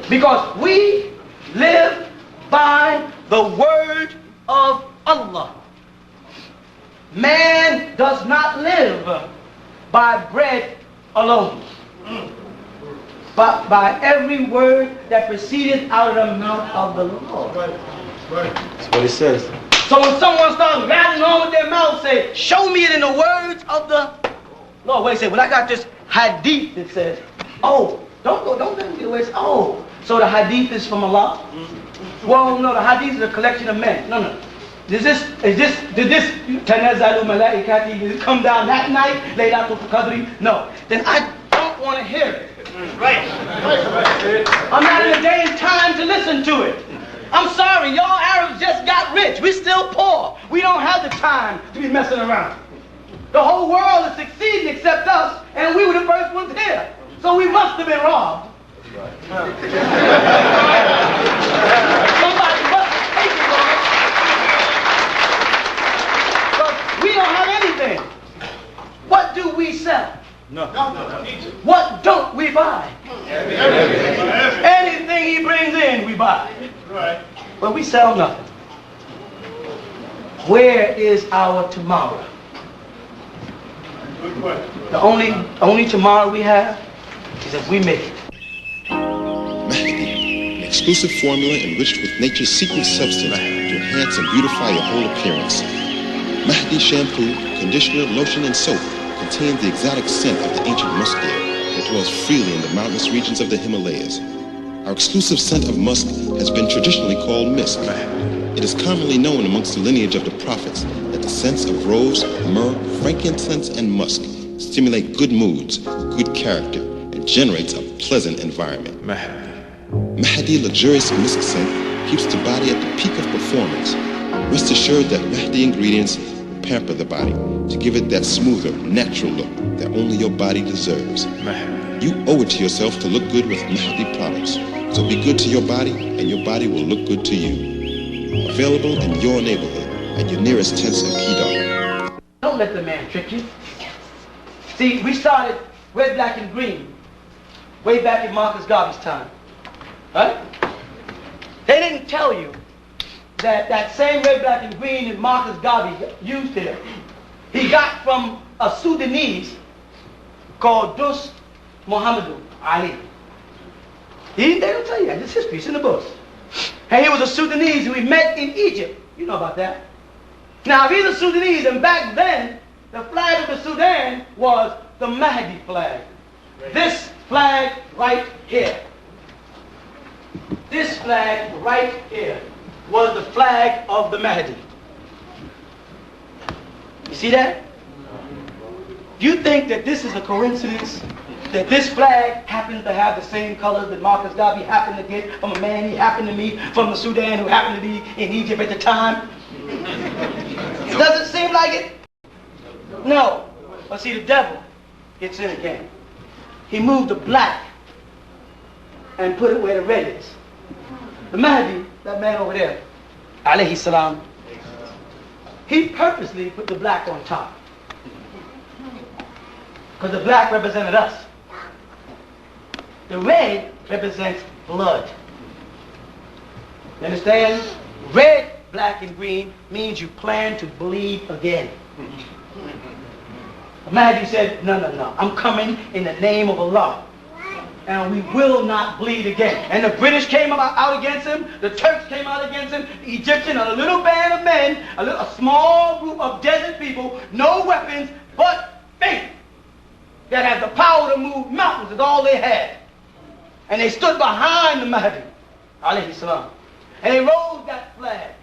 Because we live by the word of Allah. Man does not live by bread alone, but by every word that proceeded out of the mouth of the Lord. That's what it says. So when someone starts rattling on with their mouth, say, show me it in the words of the Lord. Wait, say, well, I got this hadith that says, oh, don't let me get away. Oh, so the hadith is from Allah? Well, no, the hadith is a collection of men. No. Did this Tanazzalu Malaikati, did it come down that night, Laylatul Qadri? No. Then I don't want to hear it. Right. I'm not in a day and time to listen to it. I'm sorry, y'all Arabs just got rich. We're still poor. We don't have the time to be messing around. The whole world is succeeding except us, and we were the first ones here. So we must have been robbed. Somebody must have taken it. Because we don't have anything. What do we sell? No. What don't we buy? Anything he brings in, we buy. But we sell nothing. Where is our tomorrow? The only tomorrow we have is if we make it. Mahdi, an exclusive formula enriched with nature's secret substance to enhance and beautify your whole appearance. Mahdi shampoo, conditioner, lotion, and soap contain the exotic scent of the ancient musk deer that dwells freely in the mountainous regions of the Himalayas. Our exclusive scent of musk has been traditionally called misk. It is commonly known amongst the lineage of the prophets that the scents of rose, myrrh, frankincense, and musk stimulate good moods, good character, and generates a pleasant environment. Mahdi luxurious misk scent keeps the body at the peak of performance. Rest assured that Mahdi ingredients pamper the body to give it that smoother, natural look that only your body deserves. You owe it to yourself to look good with Mahdi products. So be good to your body, and your body will look good to you. Available in your neighborhood at your nearest tents of Kedar. Don't let the man trick you. See, we started red, black, and green way back in Marcus Garvey's time. Right? They didn't tell you that same red, black, and green that Marcus Garvey used there, he got from a Sudanese called Dus Muhammadu Ali. They don't tell you that. It's history. It's in the books. And he was a Sudanese who we met in Egypt. You know about that. Now, if he's a Sudanese, and back then, the flag of the Sudan was the Mahdi flag. This flag right here. This flag right here was the flag of the Mahdi. You see that? You think that this is a coincidence? that this flag happens to have the same colors that Marcus Garvey happened to get from a man he happened to meet from the Sudan who happened to be in Egypt at the time? Does it seem like it? No. But see, the devil gets in again. He moved the black and put it where the red is. The Mahdi, that man over there, alayhi salam, he purposely put the black on top. Because the black represented us. The red represents blood. You understand? Red, black, and green means you plan to bleed again. The Mahdi said, no, no, no. I'm coming in the name of Allah. And we will not bleed again. And the British came out against him. The Turks came out against him. The Egyptians, a little band of men, a small group of desert people, no weapons, but faith that has the power to move mountains is all they had. And they stood behind the Mahdi, alayhi salam. And they rose that flag.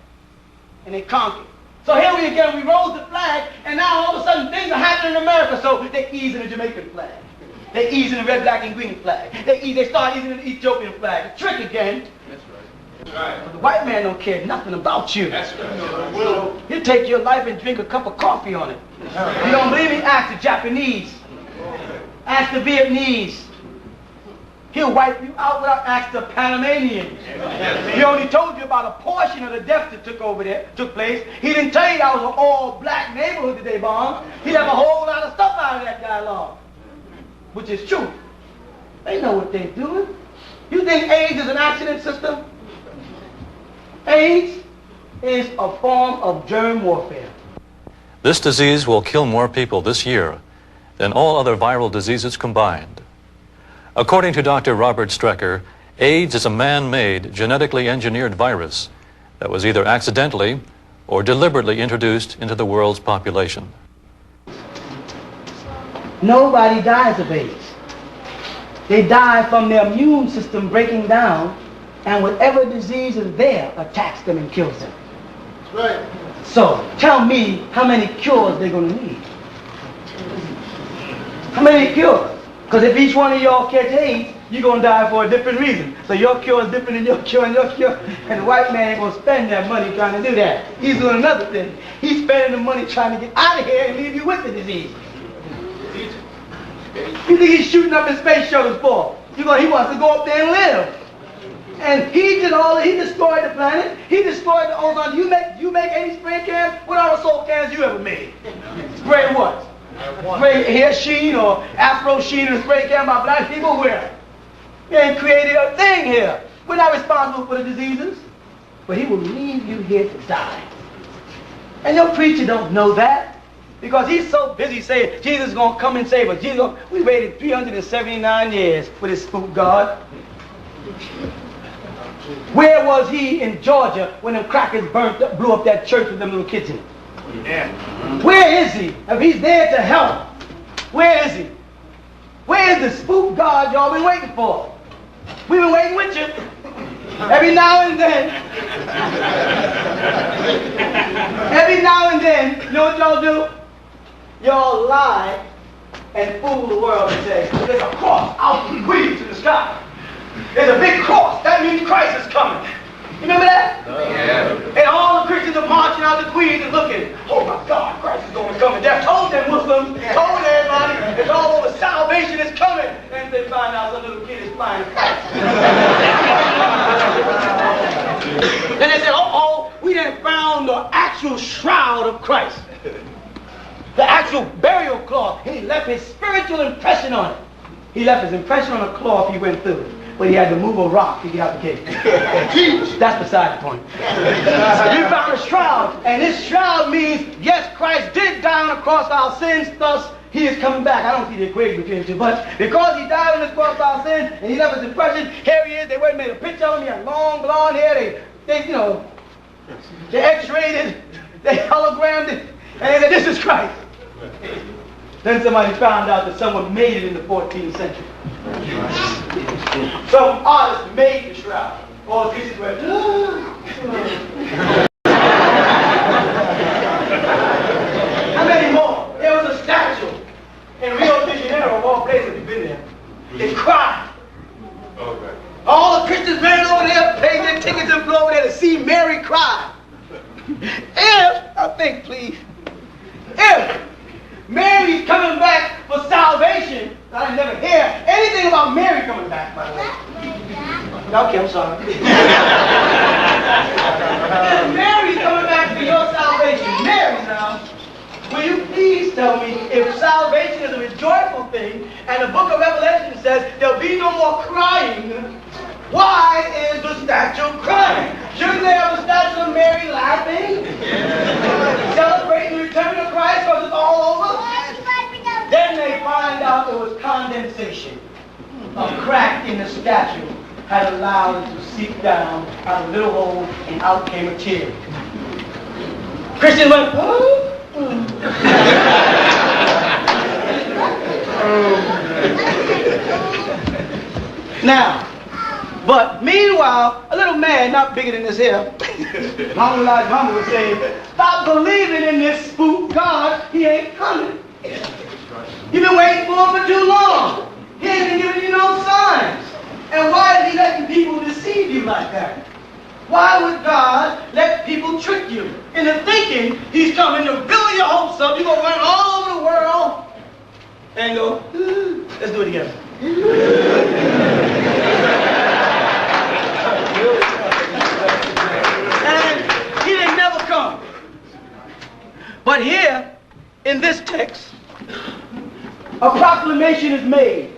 And they conquered. So here we again, we rose the flag, and now all of a sudden things are happening in America, so they ease in the Jamaican flag. They ease in the red, black, and green flag. They start easing in the Ethiopian flag. The trick again. That's right. But the white man don't care nothing about you. That's right. He'll take your life and drink a cup of coffee on it. If you don't believe me, ask the Japanese. Ask the Vietnamese. He'll wipe you out without asking the Panamanians. He only told you about a portion of the death that took place. He didn't tell you that was an all-black neighborhood that they bombed. He left a whole lot of stuff out of that dialogue, which is true. They know what they're doing. You think AIDS is an accident, sister? AIDS is a form of germ warfare. This disease will kill more people this year than all other viral diseases combined. According to Dr. Robert Strecker, AIDS is a man-made, genetically engineered virus that was either accidentally or deliberately introduced into the world's population. Nobody dies of AIDS. They die from their immune system breaking down, and whatever disease is there attacks them and kills them. Right. So, tell me how many cures they're going to need. How many cures? Because if each one of y'all catch AIDS, you're going to die for a different reason. So your cure is different than your cure and your cure. And the white man ain't going to spend that money trying to do that. He's doing another thing. He's spending the money trying to get out of here and leave you with the disease. You think he's shooting up his space shuttles for? He wants to go up there and live. And he did all that. He destroyed the planet. He destroyed the ozone. You make any spray cans? What are the soap cans you ever made? Spray what? Spray hair sheen or afro sheen and spray can by black people? Where? He ain't created a thing here. We're not responsible for the diseases. But he will leave you here to die. And your preacher don't know that. Because he's so busy saying, Jesus is going to come and save us. We waited 379 years for this spook God. Where was he in Georgia when them crackers blew up that church with them little kids in it? Yeah. Where is he? If he's there to help, where is he? Where is the spook God y'all been waiting for? We've been waiting with you. Every now and then, you know what y'all do? Y'all lie and fool the world and say, there's a cross out from Queens in the sky. There's a big cross. That means Christ is coming. You remember that? Yeah. And all the Christians are marching out to Queens and looking, oh my God, Christ is going to come. And they've told them Muslims, told everybody, it's all over, salvation is coming. And they find out some little kid is flying Christ. And they said, we done found the actual shroud of Christ. The actual burial cloth. He left his spiritual impression on it. He left his impression on a cloth he went through. But he had to move a rock to get out the cave. That's beside the point. We found a shroud. And this shroud means, yes, Christ did die on the cross our sins, thus he is coming back. I don't see the equation between the two. But because he died on the cross our sins, and he left his impression, here he is. They went and made a picture of him. He had long blonde hair. They x-rayed it. They hologrammed it. And they said, this is Christ. Then somebody found out that someone made it in the 14th century. Some artist made the shroud. All these went, How many more? There was a statue in Rio de Janeiro, of all places. You've been there. They cried. All the Christians ran over there, paid their tickets and flew over there to see Mary cry. If Mary's coming back for salvation, I never hear anything about Mary coming back, by the way. Okay, I'm sorry. If Mary's coming back for your salvation, Mary now, will you please tell me if salvation is a joyful thing and the book of Revelation says there'll be no more crying, why is the statue crying? Shouldn't they have a statue of Mary laughing? Celebrating the return of Christ because it's all over? Then they find out it was condensation. A crack in the statue had allowed it to seep down out of a little hole and out came a tear. Christians went, oh. Now, but meanwhile, a little man, not bigger than this here, Mama would say, stop believing in this spook God, he ain't coming. You've been waiting for him for too long. He ain't been giving you no signs. And why is he letting people deceive you like that? Why would God let people trick you into thinking he's coming to build your hopes up? You're going to run all over the world and go, let's do it together. And he didn't never come. But here, in this text, a proclamation is made.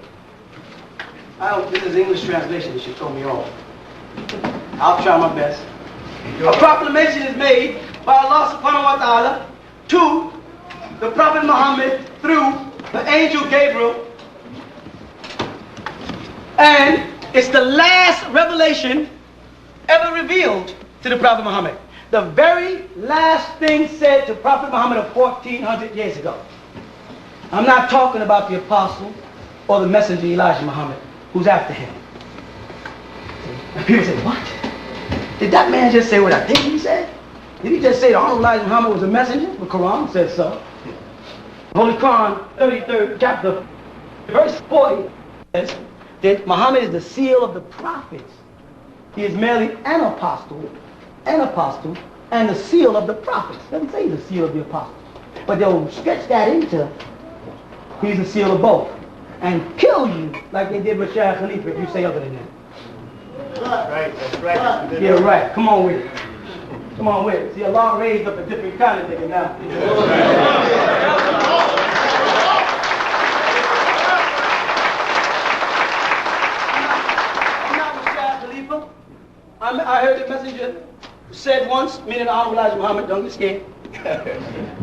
This is English translation, she told me off. I'll try my best. A proclamation is made by Allah subhanahu wa ta'ala to the Prophet Muhammad through the angel Gabriel. And it's the last revelation ever revealed to the Prophet Muhammad. The very last thing said to Prophet Muhammad of 1400 years ago. I'm not talking about the apostle or the messenger Elijah Muhammad, who's after him. And people say, what? Did that man just say what I think he said? Did he just say the Honorable Elijah Muhammad was a messenger? The Quran says so. Holy Quran, 33rd chapter, verse 40 says that Muhammad is the seal of the prophets. He is merely an apostle, and the seal of the prophets. Doesn't say the seal of the apostles. But they'll stretch that into he's the seal of both. And kill you like they did with Shah Khalifa if you say other than that. Right, that's right. Yeah, right. Come on with it. Come on with it. See, Allah raised up a different kind of nigga now. I'm not with Shah Khalifa. I heard the messenger said once, meaning the Honorable Elijah Muhammad, don't get scared.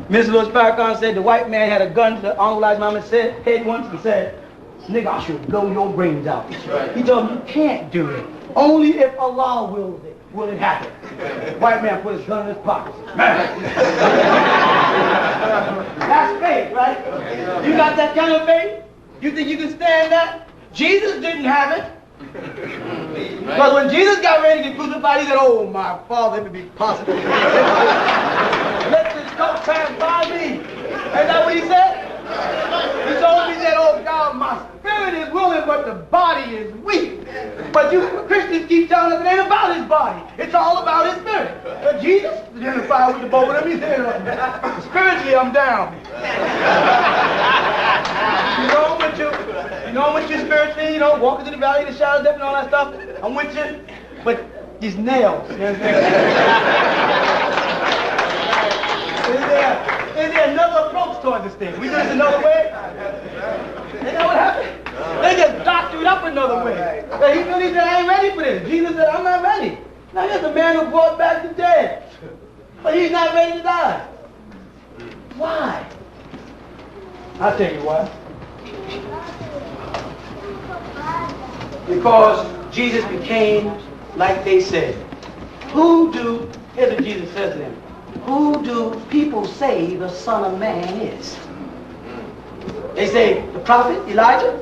Mr. Louis Farrakhan said the white man had a gun to the Honorable Elijah Muhammad said, head once and said, nigga, I should blow your brains out. Right. He told him, you can't do it. Only if Allah wills it, will it happen. White man put his gun in his pocket. That's faith, right? You got that kind of faith? You think you can stand that? Jesus didn't have it. Because when Jesus got ready to get crucified, he said, oh, my Father, if it be possible, let this cup pass by me. Isn't that what he said? He told me that, oh God, my spirit is willing, but the body is weak. But you Christians keep telling us it ain't about his body. It's all about his spirit. But Jesus identified with the both of them. He said, spiritually, I'm down. I'm with you spiritually, walking through the valley of the shadow of death and all that stuff. I'm with you. But these nails, you understand? Is there another approach towards this thing? We do this another way? Isn't that what happened? They just doctored up another way. He really said, I ain't ready for this. Jesus said, I'm not ready. Now here's a man who brought back the dead. But he's not ready to die. Why? I'll tell you why. Because Jesus became like they said. Here's what Jesus says to them. Who do people say the Son of Man is? They say, the prophet, Elijah?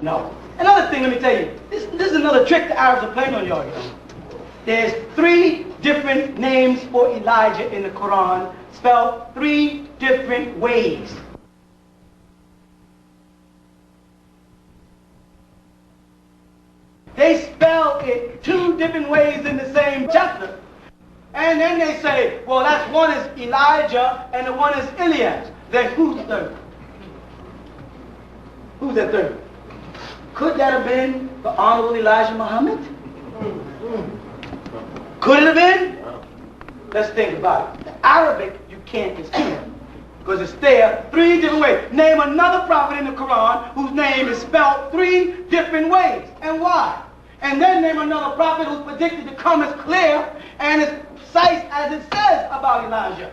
No. Another thing, let me tell you. This is another trick the Arabs are playing on y'all. There's 3 different names for Elijah in the Quran, spelled 3 different ways. They spell it 2 different ways in the same chapter. And then they say, well, that's one is Elijah and the one is Elias. Then who's the third? Who's that third? Could that have been the Honorable Elijah Muhammad? Could it have been? Let's think about it. The Arabic, you can't dispute because it's there 3 different ways. Name another prophet in the Quran whose name is spelled 3 different ways. And why? And then name another prophet who's predicted to come as clear and as precise as it says about Elijah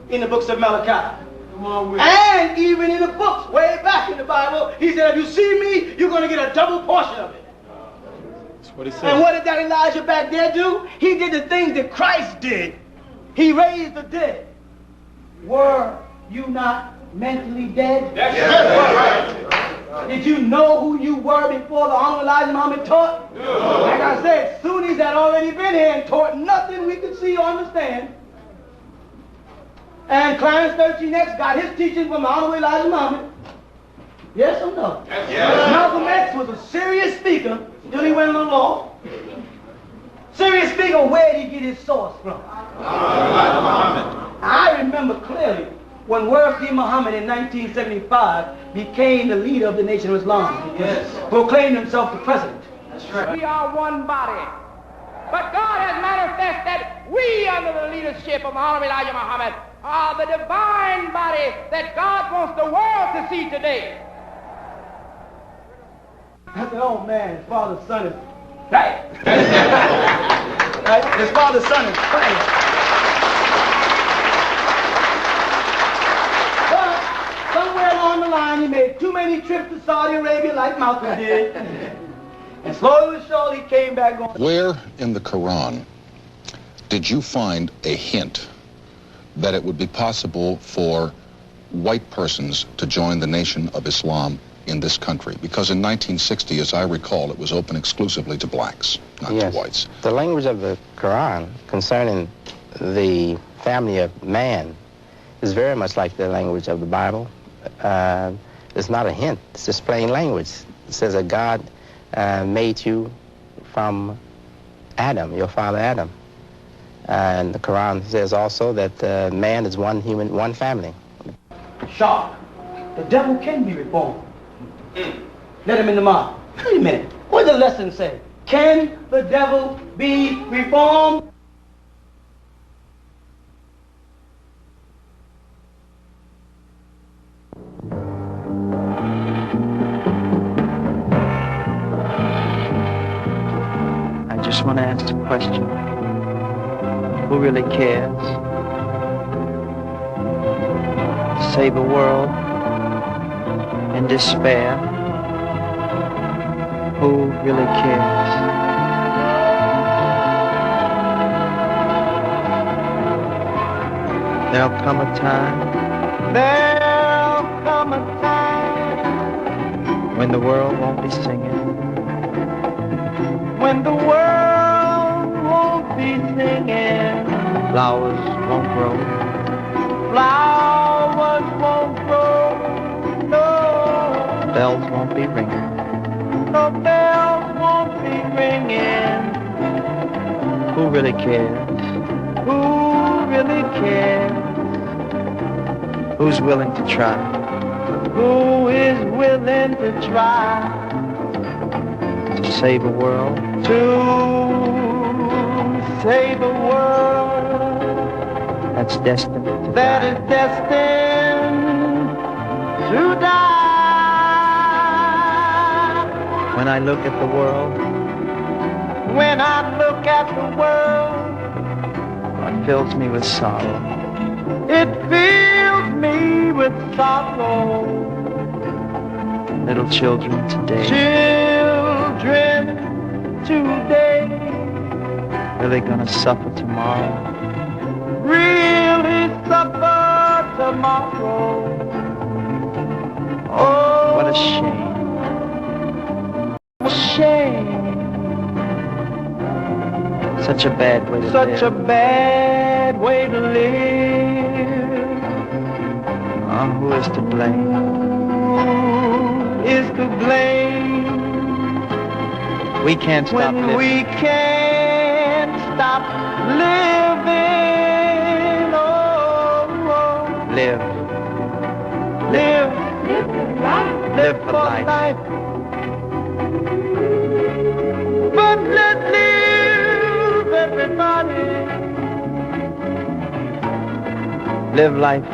in the books of Malachi. And even in the books way back in the Bible, he said, if you see me, you're going to get a double portion of it. That's what he said. And what did that Elijah back there do? He did the things that Christ did. He raised the dead. Were you not mentally dead? Yes. Did you know who you were before the Honorable Elijah Muhammad taught? No. Like I said, Sunnis had already been here and taught nothing we could see or understand. And Clarence 13X got his teaching from the Honorable Elijah Muhammad. Yes or no? Yes. Malcolm X was a serious speaker until he went on the law. Serious speaker, where did he get his source from? I remember clearly when Worth D. Muhammad in 1975 became the leader of the Nation of Islam. Yes. Proclaimed himself the president. That's right. We are one body. But God has manifested that we, under the leadership of Honorable Elijah Muhammad, are the divine body that God wants the world to see today. I said, oh man, his father's son is right. Right? His father's son is right. But somewhere along the line, he made too many trips to Saudi Arabia like Malcolm did. And slowly but surely he came back on. Where in the Quran did you find a hint that it would be possible for white persons to join the Nation of Islam in this country? Because in 1960, as I recall, it was open exclusively to blacks, not to whites. The language of the Quran concerning the family of man is very much like the language of the Bible. It's not a hint, it's just plain language. It says that God made you from Adam, your father Adam. And the Quran says also that man is one human, one family. Sharp. The devil can be reformed. Let him in the mouth. Wait a minute. What does the lesson say? Can the devil be reformed? I just want to ask a question. Who really cares? Save a world in despair. Who really cares? There'll come a time when the world won't be singing. When the world won't be singing. Flowers won't grow. Flowers won't grow. No. Bells won't be ringing. No bells won't be ringing. Who really cares? Who really cares? Who's willing to try? Who is willing to try to save a world? To save a world that's destined to die. That is destined to die. When I look at the world, when I look at the world, what fills me with sorrow? It fills me with sorrow. Little children today. Children today. Really gonna suffer tomorrow. Really suffer tomorrow. Oh, what a shame. What a shame. Such a bad way to live. Such a bad way to live. Oh, who is to blame? Who is to blame? We can't stop living. When we can't stop living, oh, oh. Live. Live. Live for life. But let's live, everybody. Live life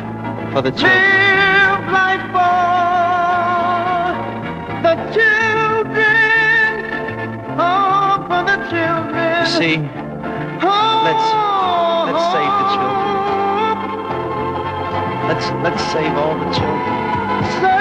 for the children. Live life for the children. Oh, for the children. You see, let's save the children. Let's save all the children.